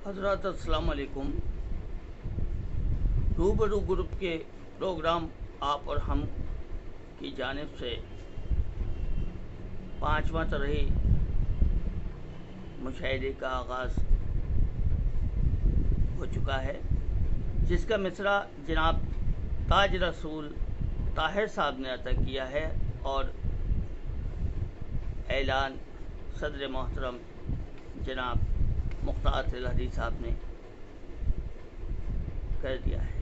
حضرات السلام علیکم۔ روبرو گروپ کے پروگرام آپ اور ہم کی جانب سے 5واں طرحی مشاعرے کا آغاز ہو چکا ہے، جس کا مصرع جناب تاج رسول طاہر صاحب نے عطا کیا ہے اور اعلان صدر محترم جناب مختار الہدی صاحب نے کر دیا ہے۔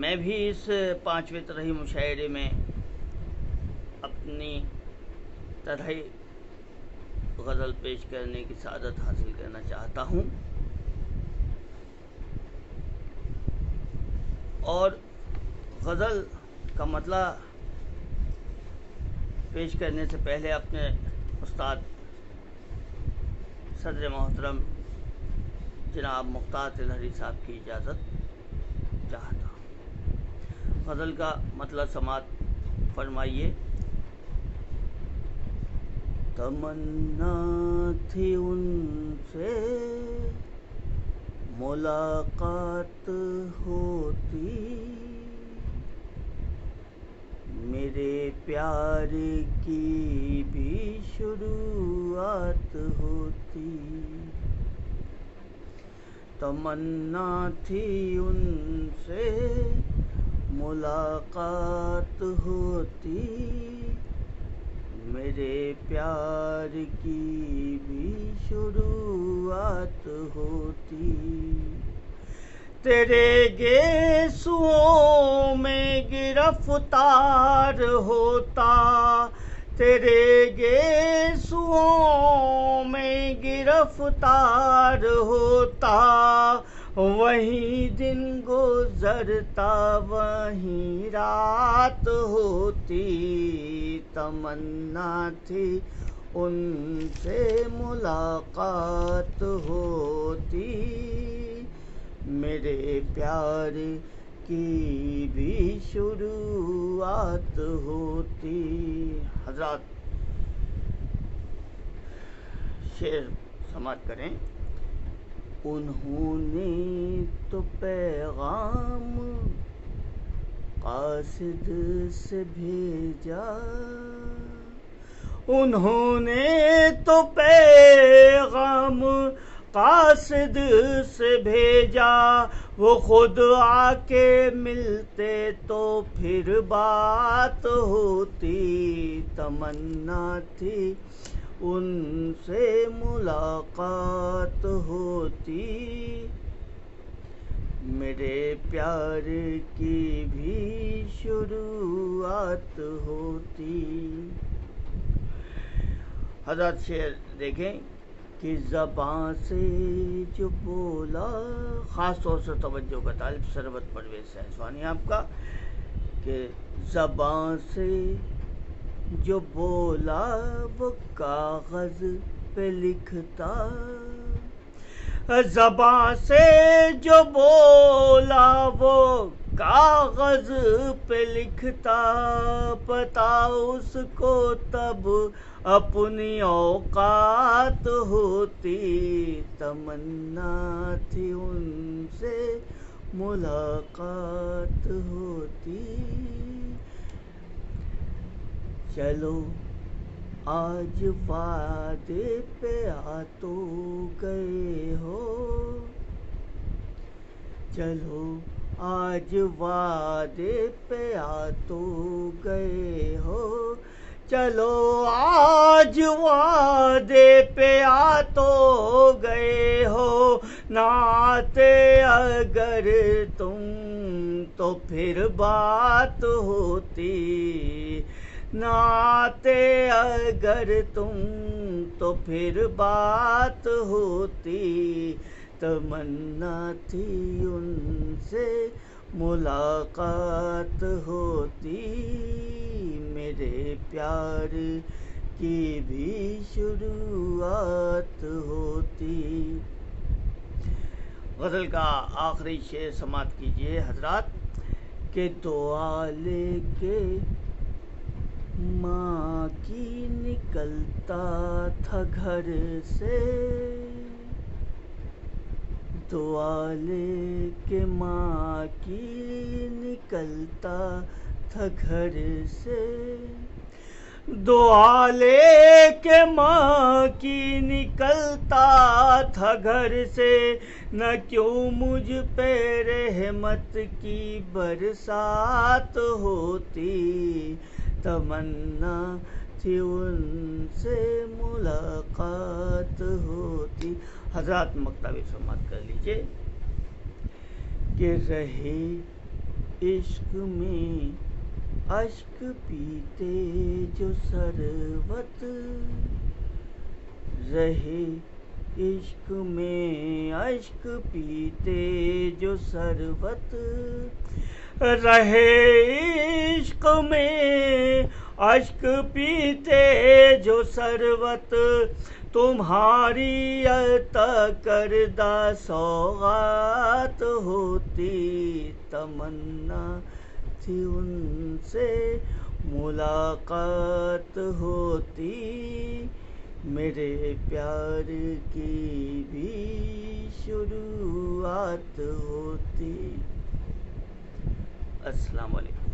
میں بھی اس 5ویں طرحی مشاعرے میں اپنی طرحی غزل پیش کرنے کی سعادت حاصل کرنا چاہتا ہوں، اور غزل کا مطلع پیش کرنے سے پہلے اپنے استاد صدر محترم جناب مختار الہدی صاحب کی اجازت چاہتا ہوں۔ غزل کا مطلع سماعت فرمائیے۔ تمنا تھی ان سے ملاقات ہوتی، میرے پیار کی بھی شروعات ہوتی۔ تمنا تھی ان سے ملاقات ہوتی، میرے پیار کی بھی شروعات ہوتی۔ تیرے گیسوؤں میں گرفتار ہوتا، تیرے گیسوؤں میں گرفتار ہوتا، وہیں دن گزرتا وہیں رات ہوتی۔ تمنا تھی ان سے ملاقات ہوتی، میرے پیار کی بھی شروعات ہوتی۔ حضرات شعر سماعت کریں۔ انہوں نے تو پیغام قاصد سے بھیجا، انہوں نے تو پیغام قاصد سے بھیجا، وہ خود آ کے ملتے تو پھر بات ہوتی۔ تمنا تھی ان سے ملاقات ہوتی، میرے پیار کی بھی شروعات ہوتی۔ حضرات شعر دیکھیں کہ زبان سے جو بولا، خاص طور سے توجہ کا طالب ثروت پرویز سہسوانی آپ کا، کہ زبان سے جو بولا وہ کاغذ پہ لکھتا، زبان سے جو بولا وہ کاغذ پہ لکھتا، پتہ اس کو تب اپنی اوقات ہوتی۔ تمنا تھی ان سے ملاقات ہوتی، چلو آج وعدے پہ آ تو گئے ہو، چلو آج وعدے پہ آ تو گئے ہو، چلو آج وعدے پہ آ تو گئے ہو، نہ آتے اگر تم تو پھر بات ہوتی، نہ آتے اگر تم تو پھر بات ہوتی۔ تمنا تھی ان سے ملاقات ہوتی، میرے پیار کی بھی شروعات ہوتی۔ غزل کا آخری شعر سماعت کیجیے حضرات، کہ دعا لے کے ماں ماں کی نکلتا تھا گھر سے، دعا لے کے ماں کی نکلتا تھا گھر سے، دعا لے کے ماں کی نکلتا تھا گھر سے، نہ کیوں مجھ پہ رحمت کی برسات ہوتی، تمنا تھی ان سے ملاقات ہوتی۔ حضرات مکتبِ سماعت کر لیجئے کہ رہے عشق میں اشک پیتے جو سربت، رہے عشق میں اشک پیتے جو سربت، رہے عشق میں اشک پیتے جو سربت، تمہاری عطا کردہ سوغات ہوتی، تمنا تھی ان سے ملاقات ہوتی، میرے پیار کی بھی شروعات ہوتی۔ السلام علیکم۔